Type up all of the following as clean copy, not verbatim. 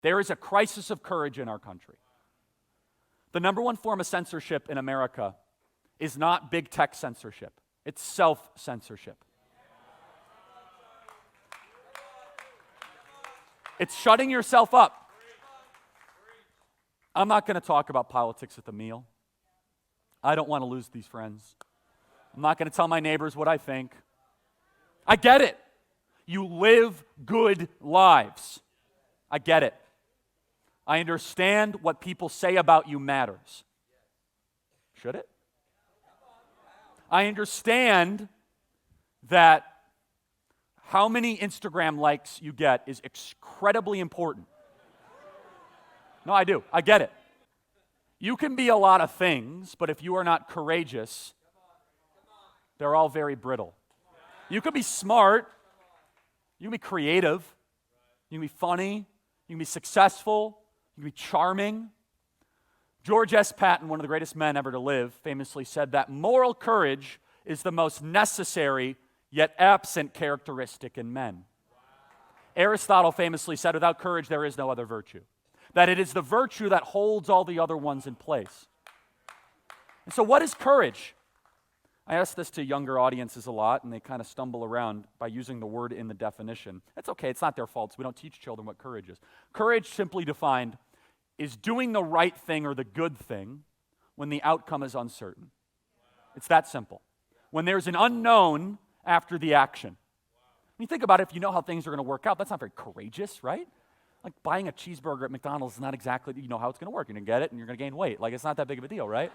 There is a crisis of courage in our country. The number one form of censorship in America is not big tech censorship. It's self-censorship. It's shutting yourself up. I'm not going to talk about politics at the meal. I don't want to lose these friends. I'm not going to tell my neighbors what I think. I get it. You live good lives. I get it. I understand what people say about you matters. Should it? I understand that how many Instagram likes you get is incredibly important. No, I do. I get it. You can be a lot of things, but if you are not courageous, they're all very brittle. You can be smart. You can be creative. You can be funny. You can be successful. You can be charming. George S. Patton, one of the greatest men ever to live, famously said that moral courage is the most necessary yet absent characteristic in men. Aristotle famously said, without courage there is no other virtue. That it is the virtue that holds all the other ones in place. And so what is courage? I ask this to younger audiences a lot, and they kind of stumble around by using the word in the definition. That's okay, it's not their fault. We don't teach children what courage is. Courage, simply defined, is doing the right thing or the good thing when the outcome is uncertain. It's that simple. When there's an unknown after the action. When you think about it, if you know how things are going to work out, that's not very courageous, right? Like buying a cheeseburger at McDonald's is not exactly, you know how it's going to work. You're going to get it and you're going to gain weight. Like, it's not that big of a deal, right?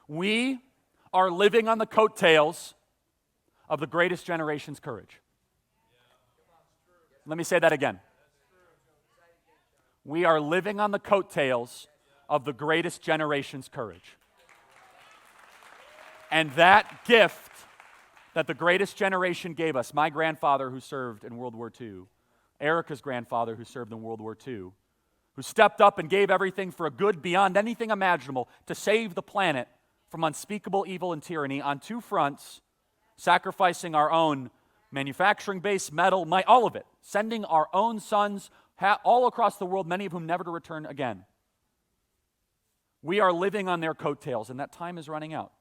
We are living on the coattails of the greatest generation's courage. Let me say that again. We are living on the coattails of the greatest generation's courage. And that gift that the greatest generation gave us, my grandfather who served in World War II, Erica's grandfather who served in World War II, who stepped up and gave everything for a good beyond anything imaginable to save the planet from unspeakable evil and tyranny on two fronts, sacrificing our own manufacturing base, metal, all of it, sending our own sons all across the world, many of whom never to return again. We are living on their coattails, and that time is running out.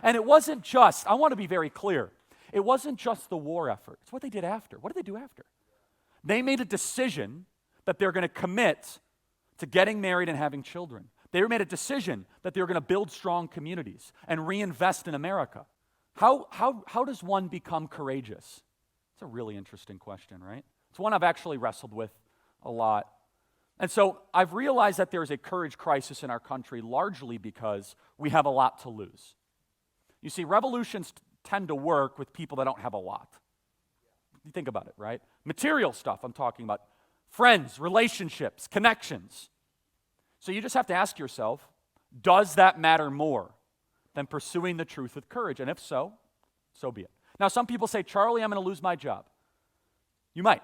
And it wasn't just, I want to be very clear, it wasn't just the war effort. It's what they did after. What did they do after? They made a decision that they're going to commit to getting married and having children. They made a decision that they were going to build strong communities and reinvest in America. How does one become courageous? It's a really interesting question, right? It's one I've actually wrestled with a lot. And so I've realized that there's a courage crisis in our country largely because we have a lot to lose. You see, revolutions tend to work with people that don't have a lot. You think about it, right? Material stuff I'm talking about. Friends, relationships, connections. So you just have to ask yourself, does that matter more than pursuing the truth with courage? And if so, so be it. Now, some people say, Charlie, I'm going to lose my job. You might.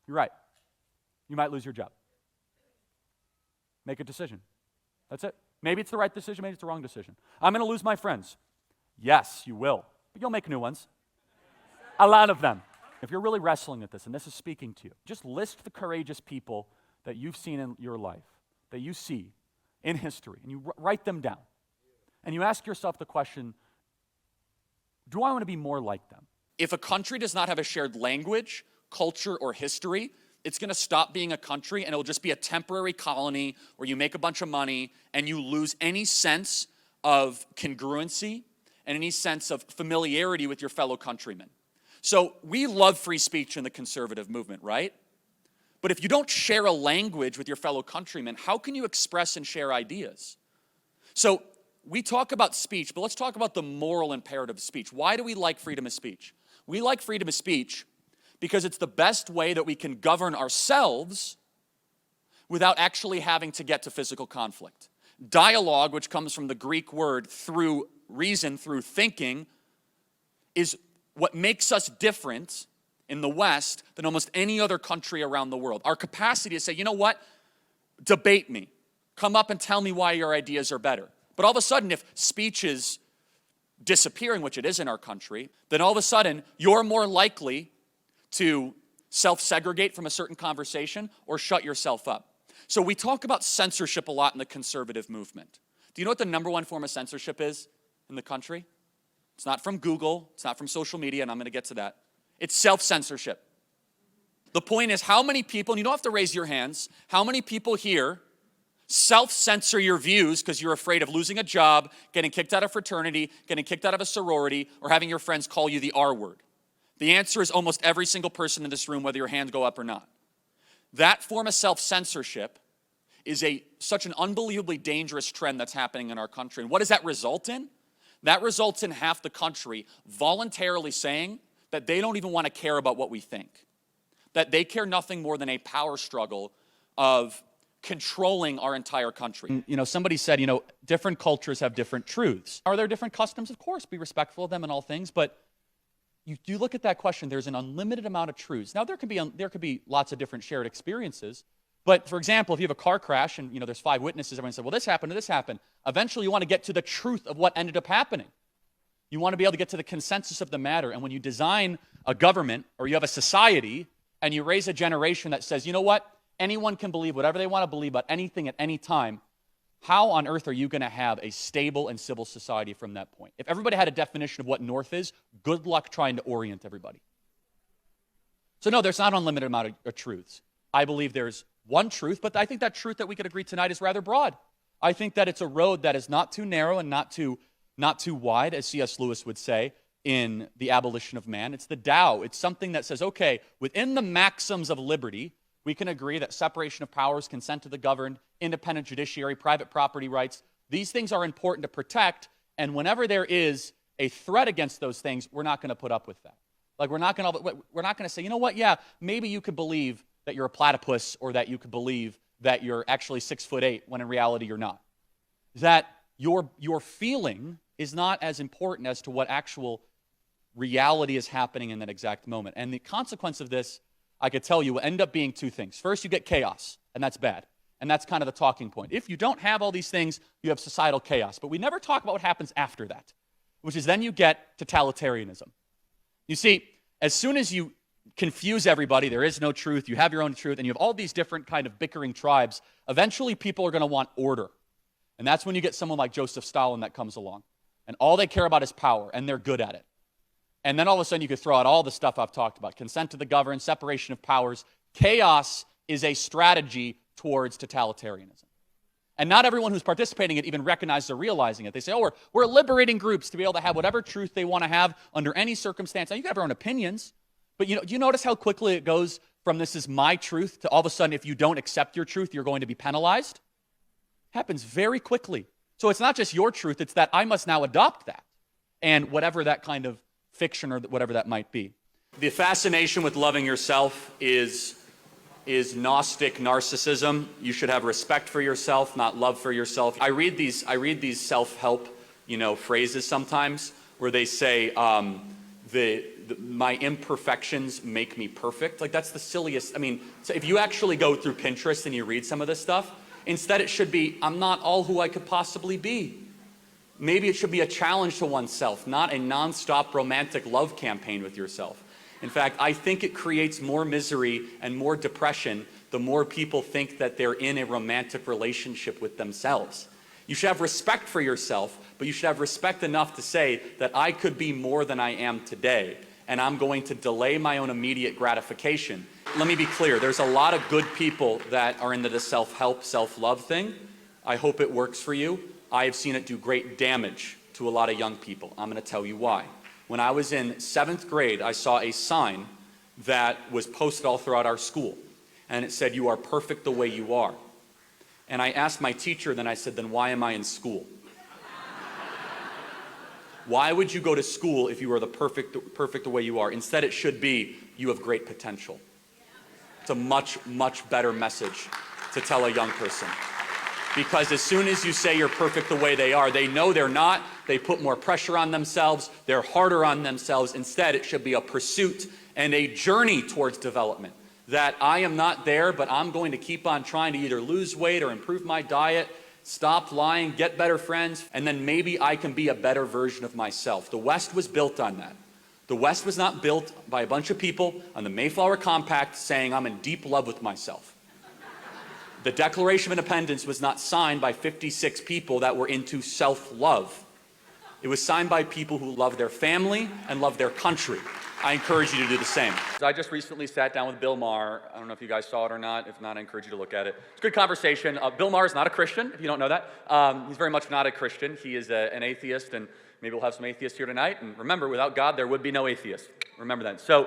You're right. You might lose your job. Make a decision. That's it. Maybe it's the right decision, maybe it's the wrong decision. I'm going to lose my friends. Yes, you will. But you'll make new ones. A lot of them. If you're really wrestling with this, and this is speaking to you, just list the courageous people that you've seen in your life, that you see in history, and you write them down. And you ask yourself the question, do I want to be more like them? If a country does not have a shared language, culture, or history, it's going to stop being a country and it'll just be a temporary colony where you make a bunch of money and you lose any sense of congruency and any sense of familiarity with your fellow countrymen. So we love free speech in the conservative movement, right? But if you don't share a language with your fellow countrymen, how can you express and share ideas? So we talk about speech, but let's talk about the moral imperative of speech. Why do we like freedom of speech? We like freedom of speech because it's the best way that we can govern ourselves without actually having to get to physical conflict. Dialogue, which comes from the Greek word through reason, through thinking, is what makes us different in the West than almost any other country around the world. Our capacity to say, you know what, debate me. Come up and tell me why your ideas are better. But all of a sudden, if speech is disappearing, which it is in our country, then all of a sudden, you're more likely to self-segregate from a certain conversation or shut yourself up. So we talk about censorship a lot in the conservative movement. Do you know what the number one form of censorship is in the country? It's not from Google, it's not from social media, and I'm going to get to that. It's self-censorship. The point is, how many people, and you don't have to raise your hands, how many people here self-censor your views because you're afraid of losing a job, getting kicked out of fraternity, getting kicked out of a sorority, or having your friends call you the R word? The answer is almost every single person in this room, whether your hands go up or not. That form of self-censorship is such an unbelievably dangerous trend that's happening in our country. And what does that result in? That results in half the country voluntarily saying that they don't even want to care about what we think. That they care nothing more than a power struggle of controlling our entire country. You know, somebody said, different cultures have different truths. Are there different customs? Of course, be respectful of them and all things, but you look at that question, there's an unlimited amount of truths. Now, there could be lots of different shared experiences, but for example, if you have a car crash and there's 5 witnesses, everyone said, well, this happened and this happened. Eventually, you want to get to the truth of what ended up happening. You want to be able to get to the consensus of the matter, and when you design a government or you have a society and you raise a generation that says, you know what, anyone can believe whatever they want to believe about anything at any time, how on earth are you going to have a stable and civil society from that point? If everybody had a definition of what north is, good luck trying to orient everybody. So no, there's not an unlimited amount of truths. I believe there's one truth, but I think that truth that we could agree tonight is rather broad. I think that it's a road that is not too narrow and not too wide, as C.S. Lewis would say in The Abolition of Man. It's the Tao. It's something that says, okay, within the maxims of liberty, we can agree that separation of powers, consent to the governed, independent judiciary, private property rights, these things are important to protect, and whenever there is a threat against those things, we're not going to put up with that. Like, we're not going to say, you know what, yeah, maybe you could believe that you're a platypus or that you could believe that you're actually 6'8" when in reality you're not. That your feeling is not as important as to what actual reality is happening in that exact moment. And the consequence of this, I could tell you, will end up being 2 things. First, you get chaos, and that's bad. And that's kind of the talking point. If you don't have all these things, you have societal chaos. But we never talk about what happens after that, which is then you get totalitarianism. You see, as soon as you confuse everybody, there is no truth, you have your own truth, and you have all these different kind of bickering tribes, eventually people are going to want order. And that's when you get someone like Joseph Stalin that comes along. And all they care about is power, and they're good at it. And then all of a sudden you could throw out all the stuff I've talked about, consent to the governed, separation of powers. Chaos is a strategy towards totalitarianism. And not everyone who's participating in it even recognizes or realizing it. They say, oh, we're liberating groups to be able to have whatever truth they want to have under any circumstance. Now, you can have your own opinions, but do you notice how quickly it goes from this is my truth to all of a sudden if you don't accept your truth, you're going to be penalized? It happens very quickly. So it's not just your truth, it's that I must now adopt that. And whatever that kind of fiction or whatever that might be. The fascination with loving yourself is Gnostic narcissism. You should have respect for yourself, not love for yourself. I read these self-help, phrases sometimes where they say, my imperfections make me perfect. Like, that's the silliest. So if you actually go through Pinterest and you read some of this stuff, instead it should be, I'm not all who I could possibly be. Maybe it should be a challenge to oneself, not a nonstop romantic love campaign with yourself. In fact, I think it creates more misery and more depression the more people think that they're in a romantic relationship with themselves. You should have respect for yourself, but you should have respect enough to say that I could be more than I am today, and I'm going to delay my own immediate gratification. Let me be clear, there's a lot of good people that are into the self-help, self-love thing. I hope it works for you. I have seen it do great damage to a lot of young people. I'm going to tell you why. When I was in 7th grade, I saw a sign that was posted all throughout our school. And it said, "You are perfect the way you are." And I asked my teacher, then I said, then why am I in school? Why would you go to school if you were the perfect the way you are? Instead, it should be, you have great potential. It's a much, much better message to tell a young person. Because as soon as you say you're perfect the way they are, they know they're not. They put more pressure on themselves. They're harder on themselves. Instead, it should be a pursuit and a journey towards development. That I am not there, but I'm going to keep on trying to either lose weight or improve my diet, stop lying, get better friends, and then maybe I can be a better version of myself. The West was built on that. The West was not built by a bunch of people on the Mayflower Compact saying, I'm in deep love with myself. The Declaration of Independence was not signed by 56 people that were into self-love. It was signed by people who love their family and love their country. I encourage you to do the same. I just recently sat down with Bill Maher. I don't know if you guys saw it or not. If not, I encourage you to look at it. It's a good conversation. Bill Maher is not a Christian, if you don't know that. He's very much not a Christian. He is an atheist, and maybe we'll have some atheists here tonight. And remember, without God, there would be no atheists. Remember that.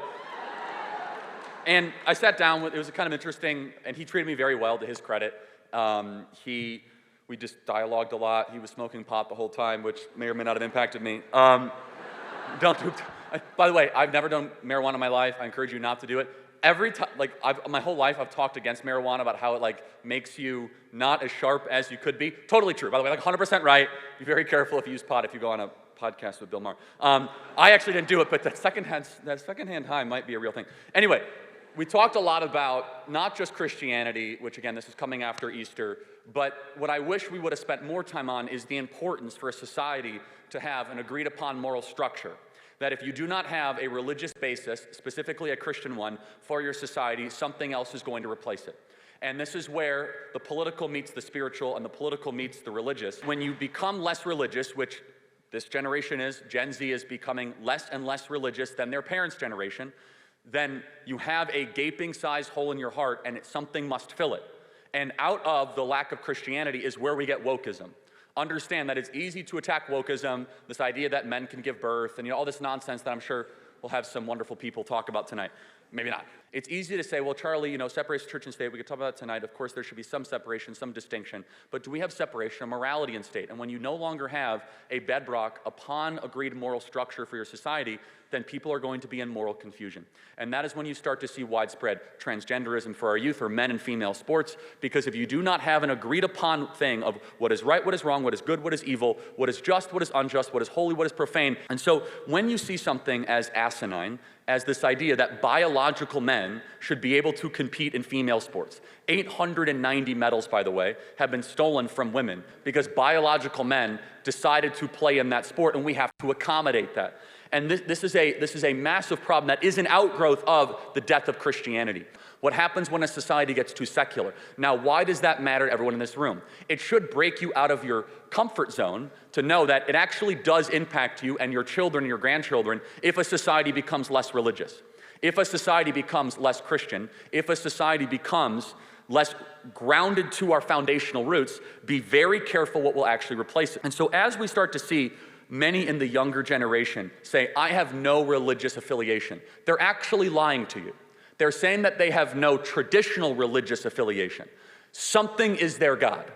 And I sat down with, it was kind of interesting, and he treated me very well, to his credit. We just dialogued a lot. He was smoking pot the whole time, which may or may not have impacted me. By the way, I've never done marijuana in my life. I encourage you not to do it. Every time, my whole life, I've talked against marijuana about how it makes you not as sharp as you could be. Totally true. By the way, 100% right. Be very careful if you use pot if you go on a podcast with Bill Maher. I actually didn't do it, but that secondhand high might be a real thing. Anyway, we talked a lot about not just Christianity, which again, this is coming after Easter, but what I wish we would have spent more time on is the importance for a society to have an agreed upon moral structure. That if you do not have a religious basis, specifically a Christian one, for your society, something else is going to replace it. And this is where the political meets the spiritual and the political meets the religious. When you become less religious, which this generation is, Gen Z is becoming less and less religious than their parents' generation, then you have a gaping size hole in your heart and something must fill it. And out of the lack of Christianity is where we get wokeism. Understand that it's easy to attack wokeism, this idea that men can give birth, and all this nonsense that I'm sure we'll have some wonderful people talk about tonight. Maybe not. It's easy to say, well, Charlie, separation of church and state, we could talk about that tonight. Of course, there should be some separation, some distinction. But do we have separation of morality and state? And when you no longer have a bedrock upon agreed moral structure for your society, then people are going to be in moral confusion. And that is when you start to see widespread transgenderism for our youth or men and female sports, because if you do not have an agreed upon thing of what is right, what is wrong, what is good, what is evil, what is just, what is unjust, what is holy, what is profane. And so when you see something as asinine, as this idea that biological men should be able to compete in female sports. 890 medals, by the way, have been stolen from women because biological men decided to play in that sport, and we have to accommodate that. And this is a massive problem that is an outgrowth of the death of Christianity. What happens when a society gets too secular? Now, why does that matter to everyone in this room? It should break you out of your comfort zone to know that it actually does impact you and your children and your grandchildren if a society becomes less religious, if a society becomes less Christian, if a society becomes less grounded to our foundational roots. Be very careful what will actually replace it. And so as we start to see many in the younger generation say, I have no religious affiliation, they're actually lying to you. They're saying that they have no traditional religious affiliation. Something is their God.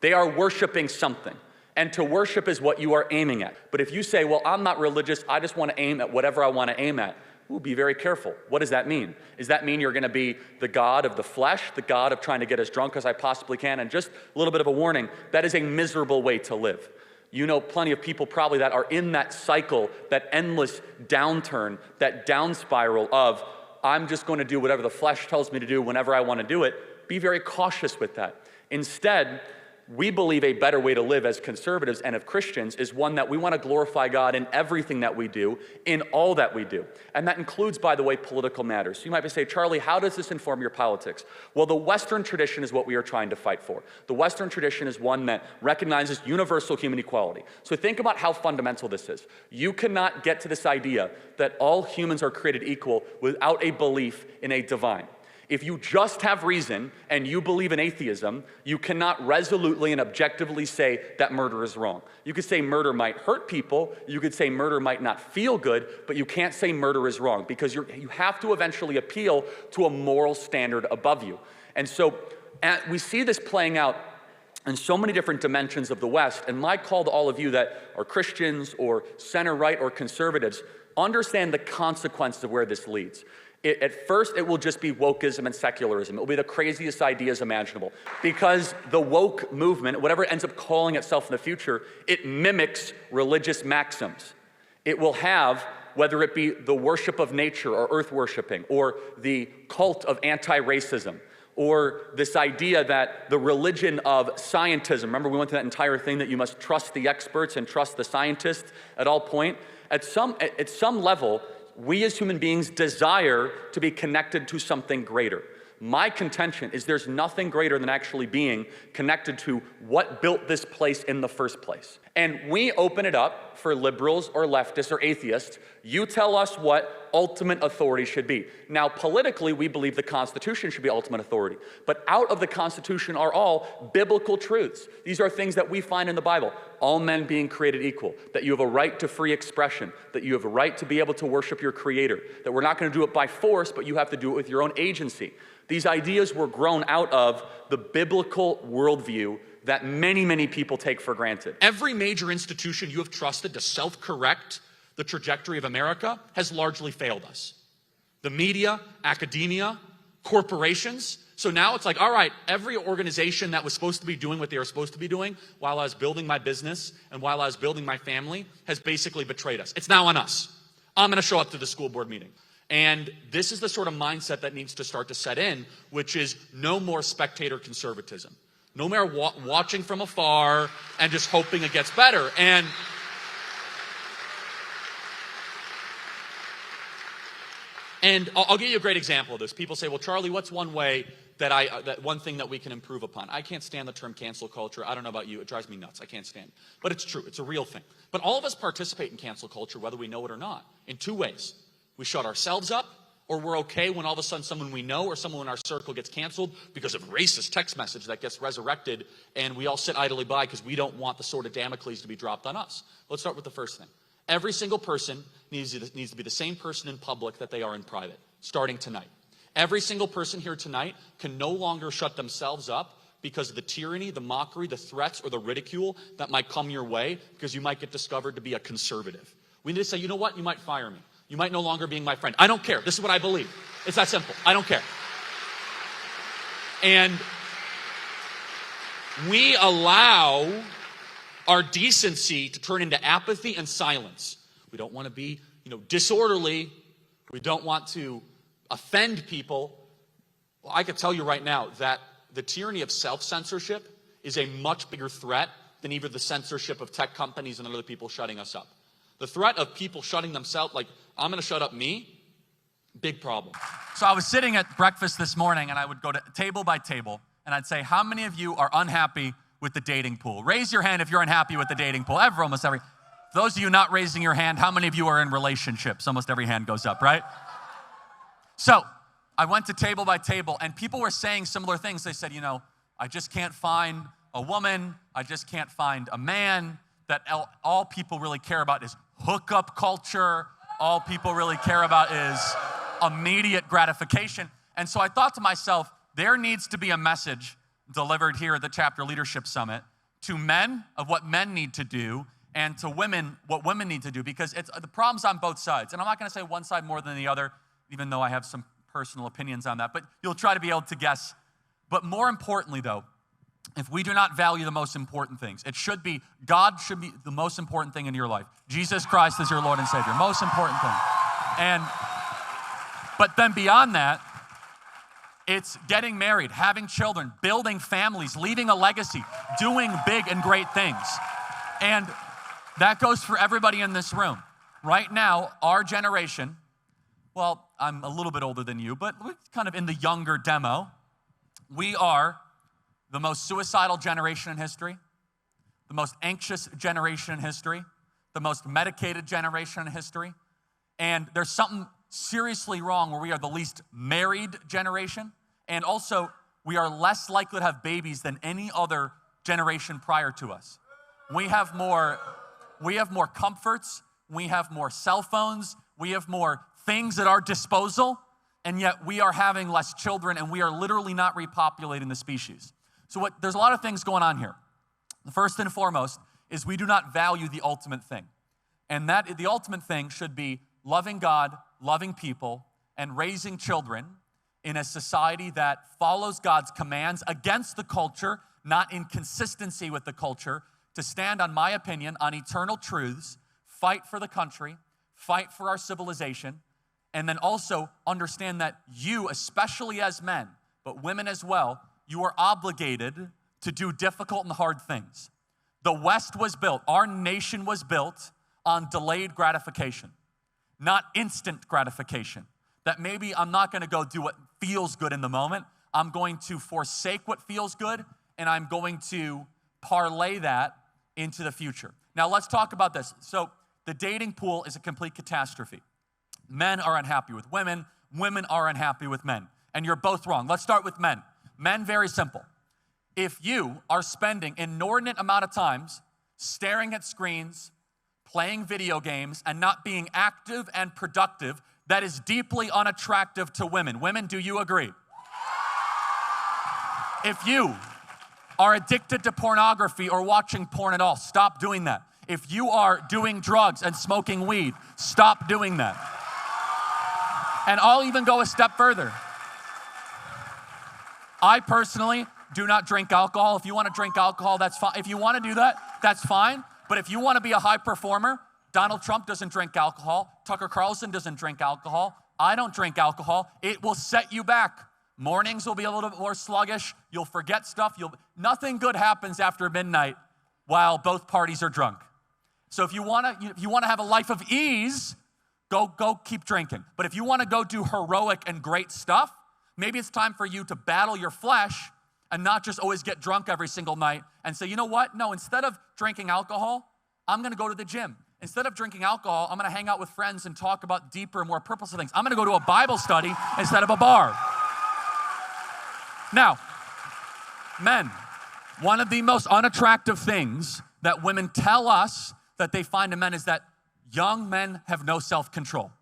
They are worshiping something. And to worship is what you are aiming at. But if you say, well, I'm not religious, I just want to aim at whatever I want to aim at, ooh, be very careful. What does that mean? Does that mean you're going to be the God of the flesh, the God of trying to get as drunk as I possibly can? And just a little bit of a warning, that is a miserable way to live. You know plenty of people probably that are in that cycle, that endless downturn, that down spiral of, I'm just going to do whatever the flesh tells me to do whenever I want to do it. Be very cautious with that. Instead, we believe a better way to live as conservatives and of Christians is one that we want to glorify God in everything that we do, in all that we do. And that includes, by the way, political matters. So you might be saying, Charlie, how does this inform your politics? Well, the Western tradition is what we are trying to fight for. The Western tradition is one that recognizes universal human equality. So think about how fundamental this is. You cannot get to this idea that all humans are created equal without a belief in a divine. If you just have reason and you believe in atheism, you cannot resolutely and objectively say that murder is wrong. You could say murder might hurt people, you could say murder might not feel good, but you can't say murder is wrong because you have to eventually appeal to a moral standard above you. And so we see this playing out in so many different dimensions of the West, and my call to all of you that are Christians or center-right or conservatives, understand the consequences of where this leads. At first, it will just be wokeism and secularism. It will be the craziest ideas imaginable. Because the woke movement, whatever it ends up calling itself in the future, it mimics religious maxims. It will have, whether it be the worship of nature or earth worshiping, or the cult of anti-racism, or this idea that the religion of scientism, remember we went through that entire thing that you must trust the experts and trust the scientists at all point. At some level, we as human beings desire to be connected to something greater. My contention is there's nothing greater than actually being connected to what built this place in the first place. And we open it up for liberals or leftists or atheists. You tell us what ultimate authority should be. Now, politically, we believe the Constitution should be ultimate authority. But out of the Constitution are all biblical truths. These are things that we find in the Bible. All men being created equal, that you have a right to free expression, that you have a right to be able to worship your Creator, that we're not going to do it by force, but you have to do it with your own agency. These ideas were grown out of the biblical worldview that many, many people take for granted. Every major institution you have trusted to self-correct the trajectory of America has largely failed us. The media, academia, corporations. So now it's like, all right, every organization that was supposed to be doing what they were supposed to be doing while I was building my business and while I was building my family has basically betrayed us. It's now on us. I'm going to show up to the school board meeting. And this is the sort of mindset that needs to start to set in, which is no more spectator conservatism. No more watching from afar and just hoping it gets better. And I'll give you a great example of this. People say, well, Charlie, what's one way that one thing that we can improve upon? I can't stand the term cancel culture. I don't know about you. It drives me nuts. I can't stand it. But it's true. It's a real thing. But all of us participate in cancel culture, whether we know it or not, in two ways. We shut ourselves up, or we're okay when all of a sudden someone we know or someone in our circle gets canceled because of a racist text message that gets resurrected, and we all sit idly by because we don't want the sword of Damocles to be dropped on us. Let's start with the first thing. Every single person needs to be the same person in public that they are in private, starting tonight. Every single person here tonight can no longer shut themselves up because of the tyranny, the mockery, the threats, or the ridicule that might come your way because you might get discovered to be a conservative. We need to say, you know what? You might fire me. You might no longer be my friend. I don't care. This is what I believe. It's that simple. I don't care. And we allow our decency to turn into apathy and silence. We don't want to be, disorderly. We don't want to offend people. Well, I could tell you right now that the tyranny of self-censorship is a much bigger threat than even the censorship of tech companies and other people shutting us up. The threat of people shutting themselves, like, I'm going to shut up me, big problem. So I was sitting at breakfast this morning, and I would go to table by table, and I'd say, how many of you are unhappy with the dating pool? Raise your hand if you're unhappy with the dating pool. Almost every. For those of you not raising your hand, how many of you are in relationships? Almost every hand goes up, right? So I went to table by table, and people were saying similar things. They said, I just can't find a woman. I just can't find a man. That all people really care about is hookup culture. All people really care about is immediate gratification. And so I thought to myself, there needs to be a message delivered here at the Chapter Leadership Summit to men of what men need to do and to women what women need to do, because it's the problem's on both sides. And I'm not going to say one side more than the other, even though I have some personal opinions on that, but you'll try to be able to guess. But more importantly, though, if we do not value the most important things, God should be the most important thing in your life. Jesus Christ is your Lord and Savior, most important thing. But then beyond that, it's getting married, having children, building families, leaving a legacy, doing big and great things. And that goes for everybody in this room. Right now, our generation, well, I'm a little bit older than you, but we're kind of in the younger demo. We are the most suicidal generation in history, the most anxious generation in history, the most medicated generation in history. And there's something seriously wrong where we are the least married generation. And also, we are less likely to have babies than any other generation prior to us. We have more comforts. We have more cell phones. We have more things at our disposal. And yet we are having less children, and we are literally not repopulating the species. So there's a lot of things going on here. The first and foremost is we do not value the ultimate thing. And that the ultimate thing should be loving God, loving people, and raising children in a society that follows God's commands against the culture, not in consistency with the culture, to stand, on my opinion, on eternal truths, fight for the country, fight for our civilization, and then also understand that you, especially as men, but women as well, you are obligated to do difficult and hard things. The West was built, our nation was built on delayed gratification. not instant gratification. That maybe I'm not going to go do what feels good in the moment. I'm going to forsake what feels good, and I'm going to parlay that into the future. Now, let's talk about this. So, the dating pool is a complete catastrophe. Men are unhappy with women. Women are unhappy with men. And you're both wrong. Let's start with men. Men, very simple. If you are spending inordinate amount of times staring at screens, playing video games, and not being active and productive, that is deeply unattractive to women. Women, do you agree? If you are addicted to pornography or watching porn at all, stop doing that. If you are doing drugs and smoking weed, stop doing that. And I'll even go a step further. I personally do not drink alcohol. If you want to drink alcohol, that's fine. If you want to do that, that's fine. But if you want to be a high performer, Donald Trump doesn't drink alcohol. Tucker Carlson doesn't drink alcohol. I don't drink alcohol. It will set you back. Mornings will be a little bit more sluggish. You'll forget stuff. Nothing good happens after midnight while both parties are drunk. So if you want to have a life of ease, go keep drinking. But if you want to go do heroic and great stuff, maybe it's time for you to battle your flesh and not just always get drunk every single night and say, you know what? No, instead of drinking alcohol, I'm going to go to the gym. Instead of drinking alcohol, I'm going to hang out with friends and talk about deeper and more purposeful things. I'm going to go to a Bible study instead of a bar. Now, men, one of the most unattractive things that women tell us that they find in men is that young men have no self-control.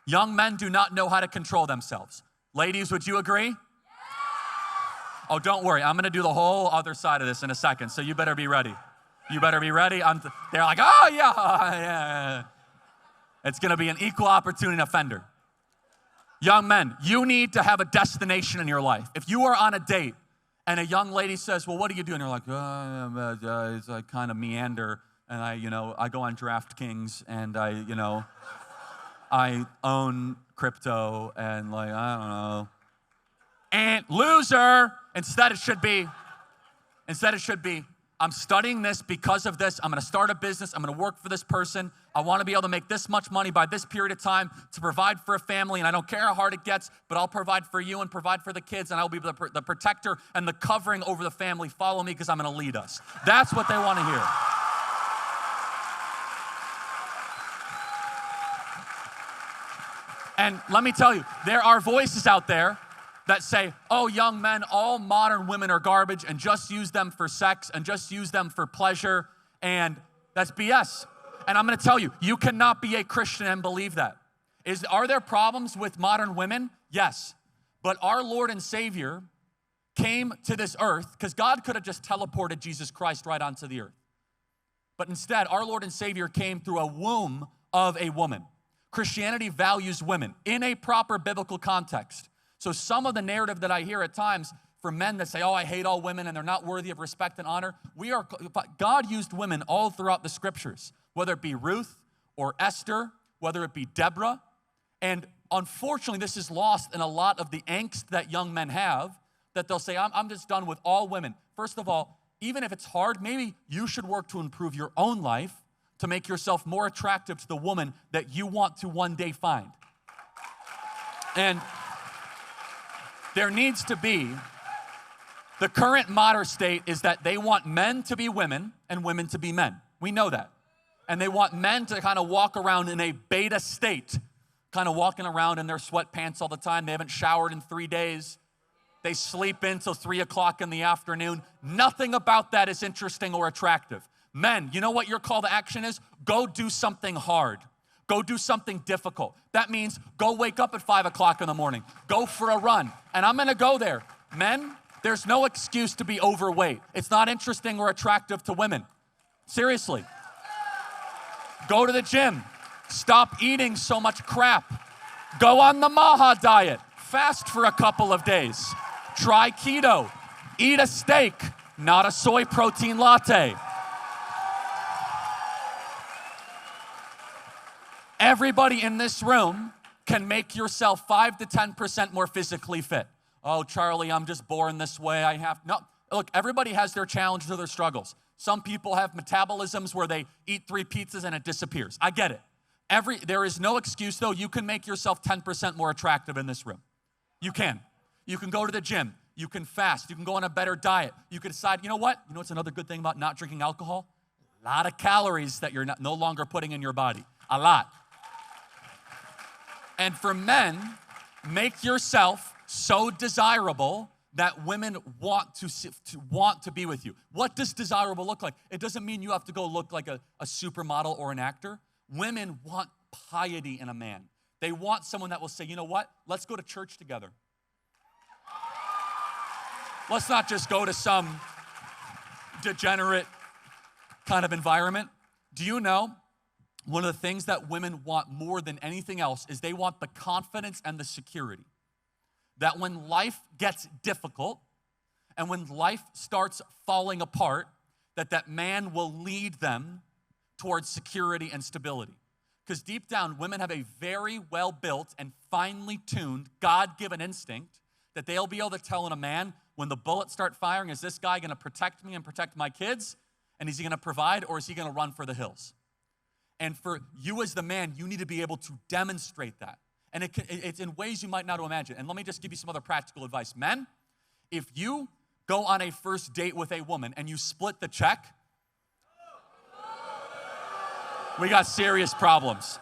Young men do not know how to control themselves. Ladies, would you agree? Oh, don't worry. I'm going to do the whole other side of this in a second, so you better be ready. You better be ready. They're like, oh, yeah. It's going to be an equal opportunity offender. Young men, you need to have a destination in your life. If you are on a date and a young lady says, well, what do you do? And you're like, it's like kind of meander. And I go on DraftKings and I own crypto and I don't know. And loser. Instead it should be, I'm studying this because of this. I'm going to start a business. I'm going to work for this person. I want to be able to make this much money by this period of time to provide for a family. And I don't care how hard it gets, but I'll provide for you and provide for the kids. And I'll be the protector and the covering over the family. Follow me because I'm going to lead us. That's what they want to hear. And let me tell you, there are voices out there that say, oh, young men, all modern women are garbage and just use them for sex and just use them for pleasure, and that's BS. And I'm going to tell you, you cannot be a Christian and believe that. Are there problems with modern women? Yes. But our Lord and Savior came to this earth because God could have just teleported Jesus Christ right onto the earth. But instead, our Lord and Savior came through a womb of a woman. Christianity values women in a proper biblical context. So some of the narrative that I hear at times from men that say, oh, I hate all women and they're not worthy of respect and honor. God used women all throughout the scriptures, whether it be Ruth or Esther, whether it be Deborah. And unfortunately, this is lost in a lot of the angst that young men have, that they'll say, I'm just done with all women. First of all, even if it's hard, maybe you should work to improve your own life to make yourself more attractive to the woman that you want to one day find. And there needs to be, the current modern state is that they want men to be women and women to be men. We know that. And they want men to kind of walk around in a beta state, kind of walking around in their sweatpants all the time. They haven't showered in 3 days. They sleep in till 3 o'clock in the afternoon. Nothing about that is interesting or attractive. Men, you know what your call to action is? Go do something hard. Go do something difficult. That means go wake up at 5 o'clock in the morning. Go for a run. And I'm going to go there. Men, there's no excuse to be overweight. It's not interesting or attractive to women. Seriously. Go to the gym. Stop eating so much crap. Go on the Maha diet. Fast for a couple of days. Try keto. Eat a steak, not a soy protein latte. Everybody in this room can make yourself 5 to 10% more physically fit. Oh, Charlie, I'm just born this way. No, look, everybody has their challenges or their struggles. Some people have metabolisms where they eat 3 pizzas and it disappears. I get it. There is no excuse, though. You can make yourself 10% more attractive in this room. You can. You can go to the gym. You can fast. You can go on a better diet. You can decide, you know what? You know what's another good thing about not drinking alcohol? A lot of calories that you're no longer putting in your body. A lot. And for men, make yourself so desirable that women want to be with you. What does desirable look like? It doesn't mean you have to go look like a supermodel or an actor. Women want piety in a man. They want someone that will say, you know what? Let's go to church together. Let's not just go to some degenerate kind of environment. Do you know one of the things that women want more than anything else is they want the confidence and the security that when life gets difficult and when life starts falling apart, that man will lead them towards security and stability. Because deep down, women have a very well-built and finely tuned, God-given instinct that they'll be able to tell in a man, when the bullets start firing, is this guy going to protect me and protect my kids? And is he going to provide, or is he going to run for the hills? And for you as the man, you need to be able to demonstrate that. And it's in ways you might not imagine. And let me just give you some other practical advice. Men, if you go on a first date with a woman and you split the check, we got serious problems.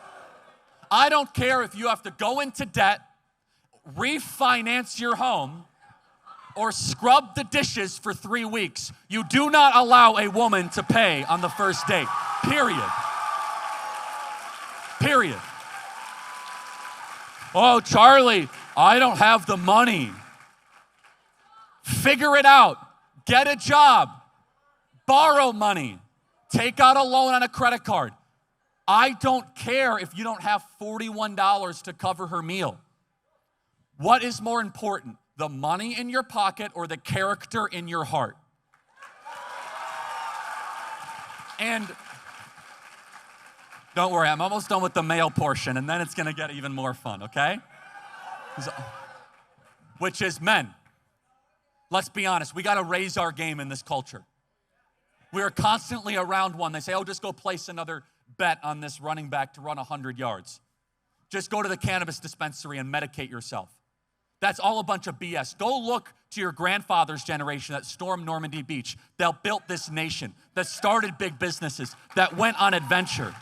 I don't care if you have to go into debt, refinance your home, or scrub the dishes for 3 weeks. You do not allow a woman to pay on the first date. Period. Period. Oh, Charlie, I don't have the money. Figure it out. Get a job. Borrow money. Take out a loan on a credit card. I don't care if you don't have $41 to cover her meal. What is more important, the money in your pocket or the character in your heart? And don't worry, I'm almost done with the male portion, and then it's going to get even more fun, okay? Which is men. Let's be honest, we got to raise our game in this culture. We are constantly around one. They say, oh, just go place another bet on this running back to run 100 yards. Just go to the cannabis dispensary and medicate yourself. That's all a bunch of BS. Go look to your grandfather's generation that stormed Normandy Beach, that built this nation, that started big businesses, that went on adventure.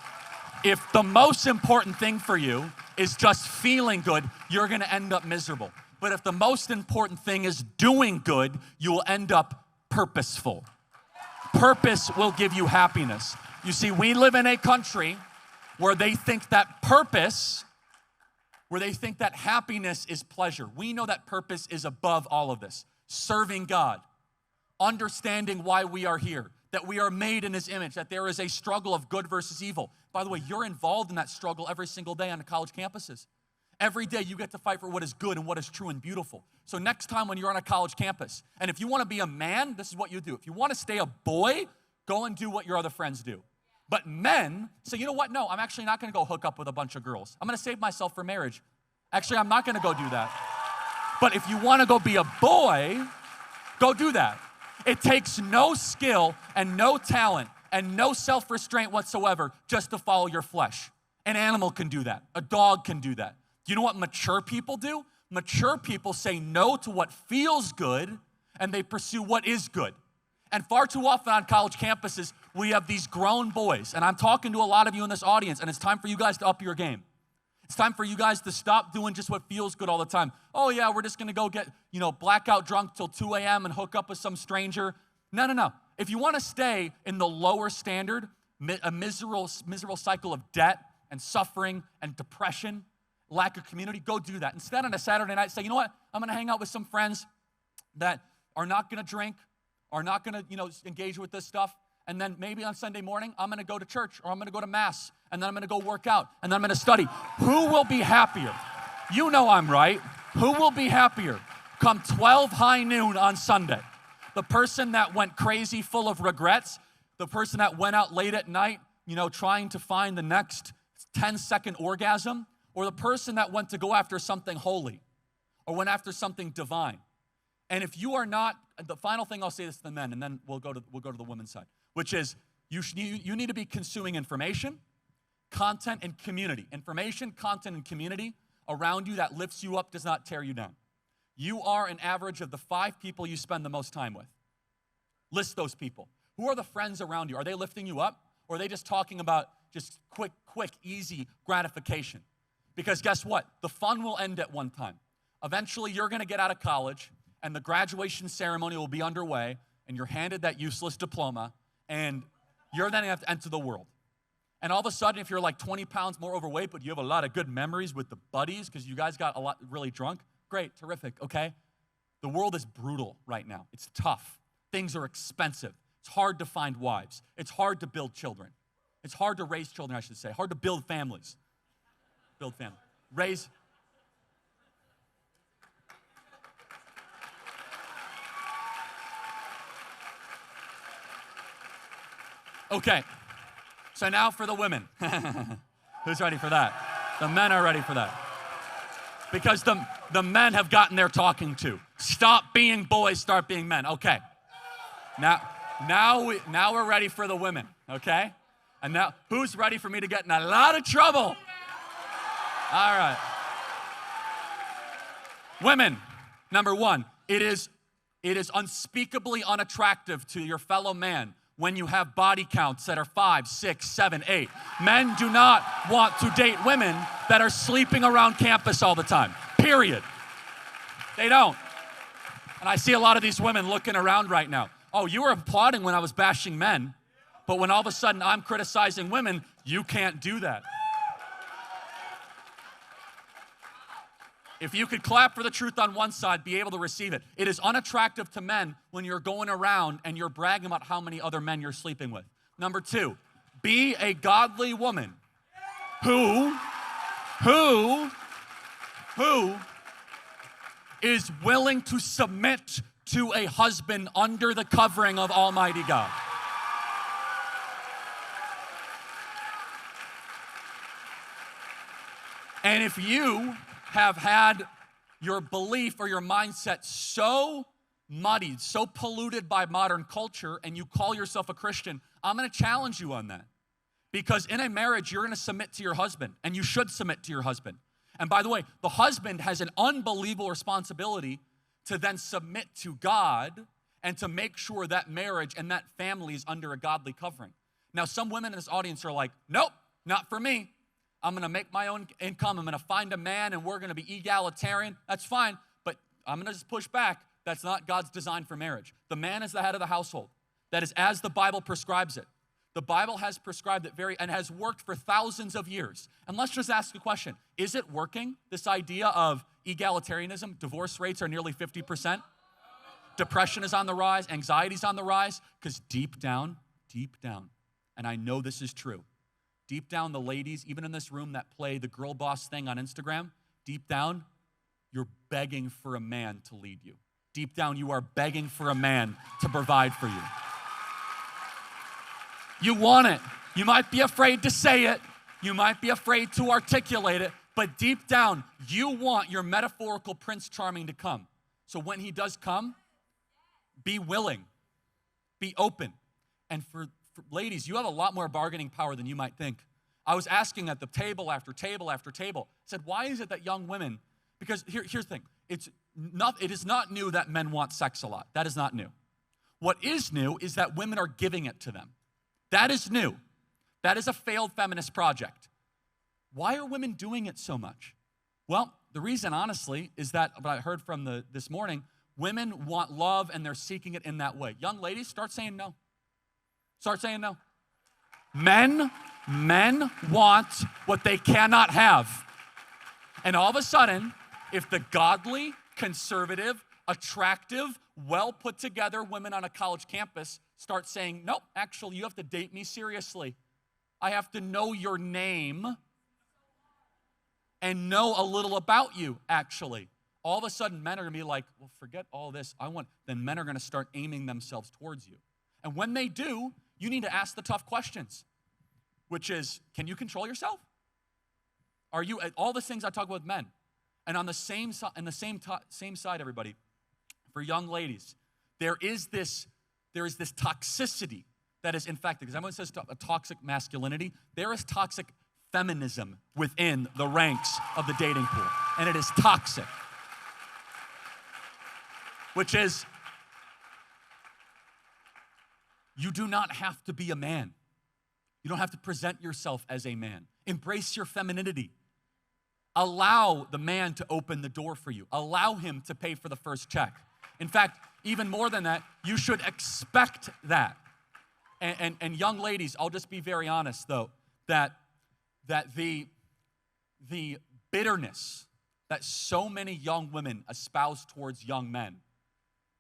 If the most important thing for you is just feeling good, you're going to end up miserable. But if the most important thing is doing good, you will end up purposeful. Purpose will give you happiness. You see, we live in a country where they think that happiness is pleasure. We know that purpose is above all of this. Serving God, understanding why we are here, that we are made in His image, that there is a struggle of good versus evil. By the way, you're involved in that struggle every single day on the college campuses. Every day you get to fight for what is good and what is true and beautiful. So next time when you're on a college campus, and if you want to be a man, this is what you do. If you want to stay a boy, go and do what your other friends do. But men say, you know what? No, I'm actually not going to go hook up with a bunch of girls. I'm going to save myself for marriage. Actually, I'm not going to go do that. But if you want to go be a boy, go do that. It takes no skill and no talent and no self-restraint whatsoever just to follow your flesh. An animal can do that. A dog can do that. Do you know what mature people do? Mature people say no to what feels good, and they pursue what is good. And far too often on college campuses, we have these grown boys, and I'm talking to a lot of you in this audience, and it's time for you guys to up your game. It's time for you guys to stop doing just what feels good all the time. Oh yeah, we're just gonna go get, blackout drunk till 2 a.m. and hook up with some stranger. No. If you wanna stay in the lower standard, a miserable cycle of debt and suffering and depression, lack of community, go do that. Instead, on a Saturday night, say, you know what? I'm going to hang out with some friends that are not going to drink, are not going to, engage with this stuff. And then maybe on Sunday morning, I'm going to go to church, or I'm going to go to mass, and then I'm going to go work out, and then I'm going to study. Who will be happier? You know I'm right. Who will be happier come 12 high noon on Sunday? The person that went crazy full of regrets, the person that went out late at night, trying to find the next 10-second orgasm, or the person that went to go after something holy or went after something divine. And if you are not, the final thing I'll say this to the men, and then we'll go to the women's side, which is you need to be consuming information, content, and community. Information, content, and community around you that lifts you up does not tear you down. You are an average of the 5 people you spend the most time with. List those people. Who are the friends around you? Are they lifting you up? Or are they just talking about just quick, easy gratification? Because guess what? The fun will end at one time. Eventually, you're going to get out of college, and the graduation ceremony will be underway, and you're handed that useless diploma, and you're then going to have to enter the world. And all of a sudden, if you're like 20 pounds more overweight, but you have a lot of good memories with the buddies because you guys got a lot really drunk, great, terrific, okay? The world is brutal right now. It's tough. Things are expensive. It's hard to find wives. It's hard to build children. It's hard to raise children, I should say. Hard to build families. Build family. Raise. Okay. So now for the women. Who's ready for that? The men are ready for that. Because the men have gotten their talking to. Stop being boys, start being men. Okay. Now we're ready for the women, okay? And now, who's ready for me to get in a lot of trouble? All right. Women, number 1, it is unspeakably unattractive to your fellow man when you have body counts that are 5, 6, 7, 8. Men do not want to date women that are sleeping around campus all the time, period. They don't. And I see a lot of these women looking around right now. Oh, you were applauding when I was bashing men, but when all of a sudden I'm criticizing women, you can't do that. If you could clap for the truth on one side, be able to receive it. It is unattractive to men when you're going around and you're bragging about how many other men you're sleeping with. Number 2, be a godly woman who is willing to submit to a husband under the covering of Almighty God. And if you have had your belief or your mindset so muddied, so polluted by modern culture, and you call yourself a Christian, I'm going to challenge you on that. Because in a marriage, you're going to submit to your husband, and you should submit to your husband. And by the way, the husband has an unbelievable responsibility to then submit to God and to make sure that marriage and that family is under a godly covering. Now, some women in this audience are like, nope, not for me. I'm going to make my own income. I'm going to find a man, and we're going to be egalitarian. That's fine, but I'm going to just push back. That's not God's design for marriage. The man is the head of the household. That is as the Bible prescribes it. The Bible has prescribed it and has worked for thousands of years. And let's just ask a question. Is it working, this idea of egalitarianism? Divorce rates are nearly 50%. Depression is on the rise. Anxiety is on the rise. Because deep down, and I know this is true, deep down, the ladies, even in this room that play the girl boss thing on Instagram, deep down, you're begging for a man to lead you. Deep down, you are begging for a man to provide for you. You want it. You might be afraid to say it. You might be afraid to articulate it. But deep down, you want your metaphorical Prince Charming to come. So when he does come, be willing. Be open. And for ladies, you have a lot more bargaining power than you might think. I was asking at the table after table after table, I said, why is it that young women, because here's the thing, it is not new that men want sex a lot. That is not new. What is new is that women are giving it to them. That is new. That is a failed feminist project. Why are women doing it so much? Well, the reason, honestly, is that what I heard from this morning, women want love and they're seeking it in that way. Young ladies, start saying no. Start saying no. Men want what they cannot have. And all of a sudden, if the godly, conservative, attractive, well put together women on a college campus start saying, nope, actually, you have to date me seriously. I have to know your name and know a little about you, actually. All of a sudden, men are going to be like, well, forget all this. Then men are going to start aiming themselves towards you. And when they do, you need to ask the tough questions, which is, can you control yourself? Are you, all the things I talk about with men. And on the same side, everybody, for young ladies, there is this toxicity that is, in fact, because everyone says a toxic masculinity, there is toxic feminism within the ranks of the dating pool, and it is toxic. Which is, you do not have to be a man. You don't have to present yourself as a man. Embrace your femininity. Allow the man to open the door for you. Allow him to pay for the first check. In fact, even more than that, you should expect that. And young ladies, I'll just be very honest though, that the bitterness that so many young women espouse towards young men,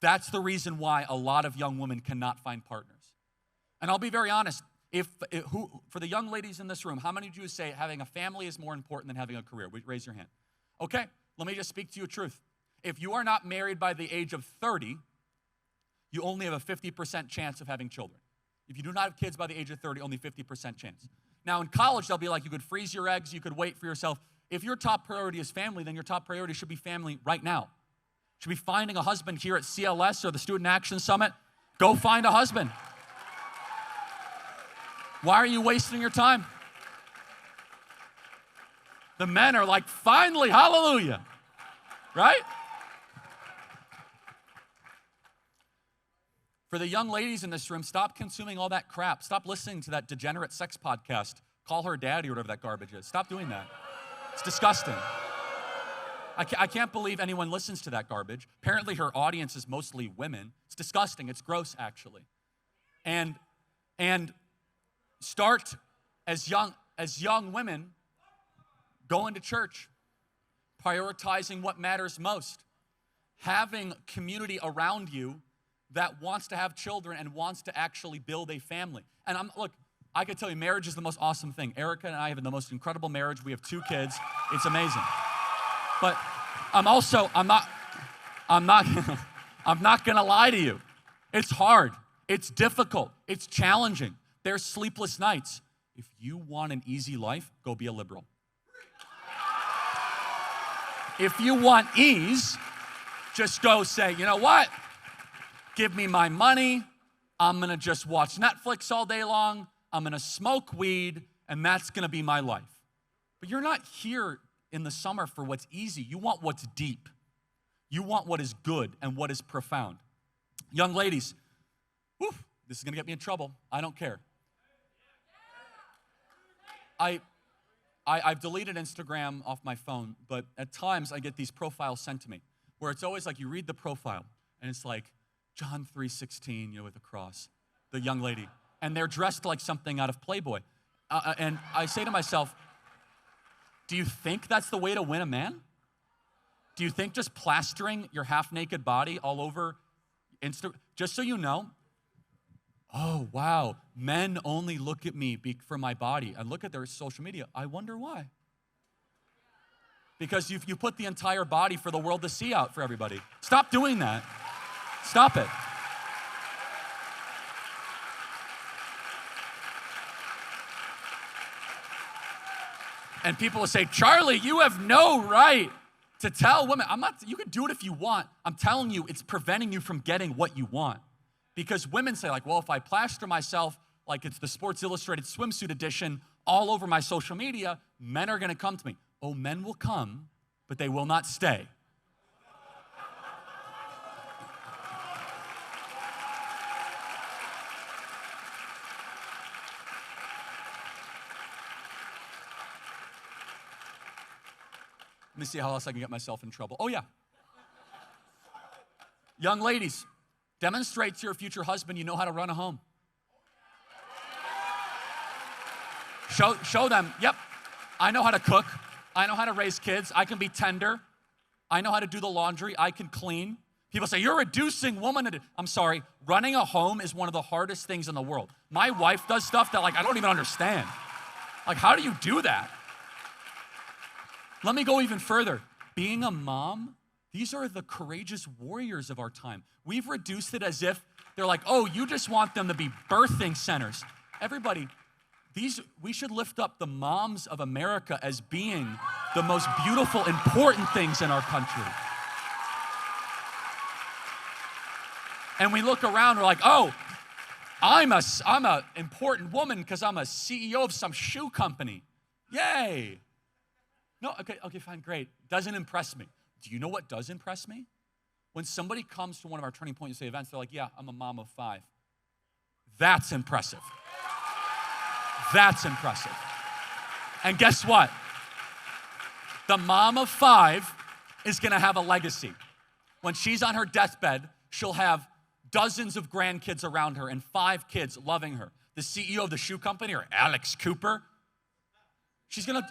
that's the reason why a lot of young women cannot find partners. And I'll be very honest, for the young ladies in this room, how many of you say having a family is more important than having a career? Raise your hand. Okay, let me just speak to you truth. If you are not married by the age of 30, you only have a 50% chance of having children. If you do not have kids by the age of 30, only 50% chance. Now in college, they'll be like, you could freeze your eggs, you could wait for yourself. If your top priority is family, then your top priority should be family right now. Should be finding a husband here at CLS or the Student Action Summit. Go find a husband. Why are you wasting your time? The men are like, finally, hallelujah, right? For the young ladies in this room, stop consuming all that crap. Stop listening to that degenerate sex podcast. Call her daddy or whatever that garbage is. Stop doing that. It's disgusting. I can't believe anyone listens to that garbage. Apparently her audience is mostly women. It's disgusting. It's gross, actually. And start as young women going to church, prioritizing what matters most, having community around you that wants to have children and wants to actually build a family. And look, I can tell you, marriage is the most awesome thing. Erica and I have the most incredible marriage. We have 2 kids. It's amazing. But I'm not gonna lie to you. It's hard. It's difficult. It's challenging. There's sleepless nights. If you want an easy life, go be a liberal. If you want ease, just go say, you know what? Give me my money. I'm gonna just watch Netflix all day long. I'm gonna smoke weed, and that's gonna be my life. But you're not here in the summer for what's easy. You want what's deep. You want what is good and what is profound. Young ladies, this is gonna get me in trouble. I don't care. I've deleted Instagram off my phone, but at times I get these profiles sent to me where it's always like you read the profile and it's like John 3:16, with a cross, the young lady, and they're dressed like something out of Playboy. And I say to myself, do you think that's the way to win a man? Do you think just plastering your half-naked body all over just so you know, oh, wow, men only look at me for my body and look at their social media. I wonder why. Because you put the entire body for the world to see out for everybody. Stop doing that. Stop it. And people will say, Charlie, you have no right to tell women. You can do it if you want. I'm telling you, it's preventing you from getting what you want. Because women say, like, well, if I plaster myself like it's the Sports Illustrated swimsuit edition all over my social media, men are going to come to me. Oh, men will come, but they will not stay. Let me see how else I can get myself in trouble. Oh, yeah. Young ladies, demonstrate to your future husband you know how to run a home. Show them, yep, I know how to cook. I know how to raise kids. I can be tender. I know how to do the laundry. I can clean. People say, you're reducing woman. I'm sorry, running a home is one of the hardest things in the world. My wife does stuff that, like, I don't even understand. Like, how do you do that? Let me go even further. Being a mom, these are the courageous warriors of our time. We've reduced it as if they're like, oh, you just want them to be birthing centers. Everybody, we should lift up the moms of America as being the most beautiful, important things in our country. And we look around, we're like, oh, I'm a important woman because I'm a CEO of some shoe company. Yay. No, okay, fine, great. Doesn't impress me. Do you know what does impress me? When somebody comes to one of our Turning Point USA events, they're like, yeah, I'm a mom of 5. That's impressive. That's impressive. And guess what? The mom of 5 is gonna have a legacy. When she's on her deathbed, she'll have dozens of grandkids around her and 5 kids loving her. The CEO of the shoe company, or Alex Cooper, she's gonna,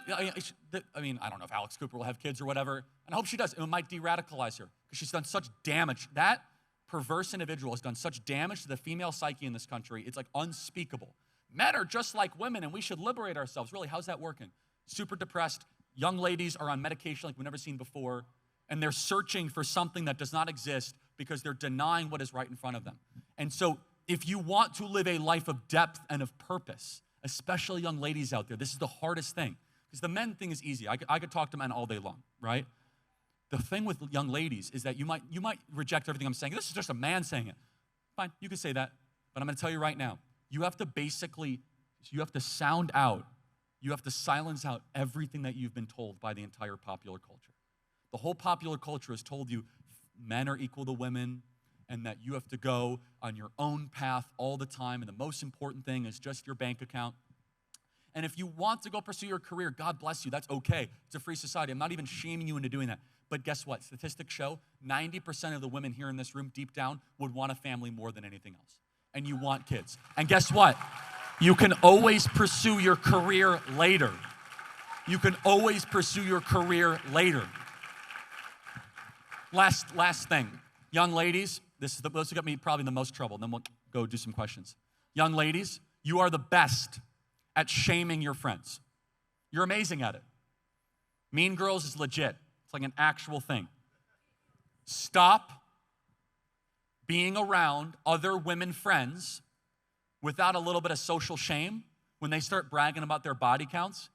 I mean, I don't know if Alex Cooper will have kids or whatever, and I hope she does. It might de-radicalize her, because she's done such damage. That perverse individual has done such damage to the female psyche in this country, it's like unspeakable. Men are just like women, and we should liberate ourselves. Really, how's that working? Super depressed. Young ladies are on medication like we've never seen before, and they're searching for something that does not exist because they're denying what is right in front of them. And so if you want to live a life of depth and of purpose, especially young ladies out there, this is the hardest thing. Because the men thing is easy. I could talk to men all day long, right? The thing with young ladies is that you might reject everything I'm saying. This is just a man saying it. Fine, you can say that. But I'm going to tell you right now, you have to sound out, you have to silence out everything that you've been told by the entire popular culture. The whole popular culture has told you men are equal to women and that you have to go on your own path all the time, and the most important thing is just your bank account. And if you want to go pursue your career, God bless you, that's okay. It's a free society. I'm not even shaming you into doing that. But guess what? Statistics show 90% of the women here in this room deep down would want a family more than anything else. And you want kids. And guess what? You can always pursue your career later. You can always pursue your career later. Last thing. Young ladies, this will get me probably the most trouble, then we'll go do some questions. Young ladies, you are the best at shaming your friends. You're amazing at it. Mean Girls is legit. It's like an actual thing. Stop being around other women friends without a little bit of social shame when they start bragging about their body counts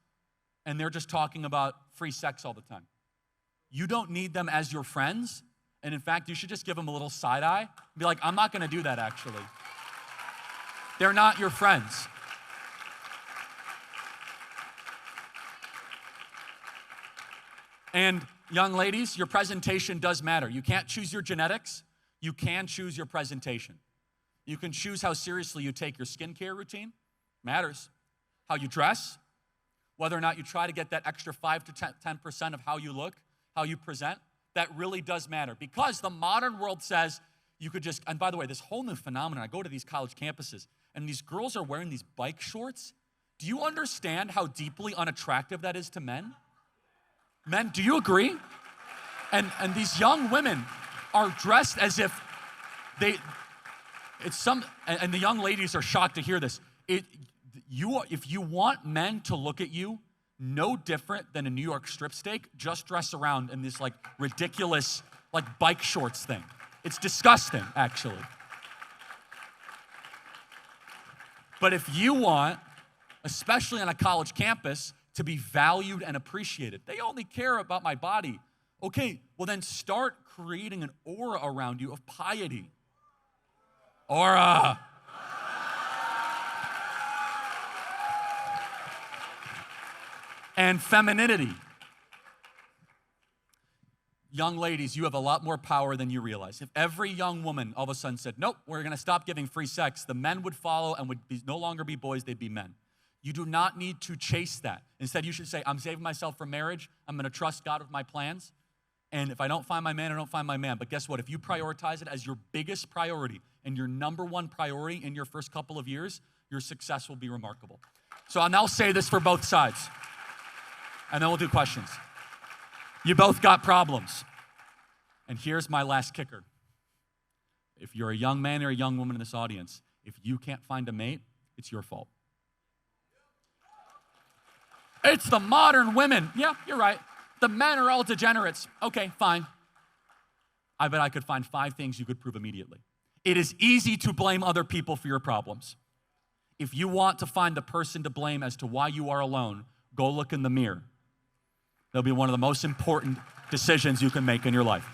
and they're just talking about free sex all the time. You don't need them as your friends, and in fact, you should just give them a little side eye and be like, I'm not gonna do that actually. They're not your friends. And young ladies, your presentation does matter. You can't choose your genetics, you can choose your presentation. You can choose how seriously you take your skincare routine, matters. How you dress, whether or not you try to get that extra 5 to 10% of how you look, how you present, that really does matter. Because the modern world says you could just, and by the way, this whole new phenomenon, I go to these college campuses, and these girls are wearing these bike shorts. Do you understand how deeply unattractive that is to men? Men, do you agree? And these young women are dressed as if and the young ladies are shocked to hear this. If you want men to look at you no different than a New York strip steak, just dress around in this like ridiculous like bike shorts thing. It's disgusting, actually. But if you want, especially on a college campus, to be valued and appreciated, they only care about my body. Okay, well then start creating an aura around you of piety. Aura. And femininity. Young ladies, you have a lot more power than you realize. If every young woman all of a sudden said, nope, we're gonna stop giving free sex, the men would follow and would no longer be boys, they'd be men. You do not need to chase that. Instead, you should say, I'm saving myself for marriage. I'm gonna trust God with my plans. And if I don't find my man, I don't find my man. But guess what? If you prioritize it as your biggest priority and your number one priority in your first couple of years, your success will be remarkable. So I'll now say this for both sides. And then we'll do questions. You both got problems. And here's my last kicker. If you're a young man or a young woman in this audience, if you can't find a mate, it's your fault. It's the modern women. Yeah, you're right. The men are all degenerates. Okay, fine. I bet I could find 5 things you could prove immediately. It is easy to blame other people for your problems. If you want to find the person to blame as to why you are alone, go look in the mirror. That'll be one of the most important decisions you can make in your life.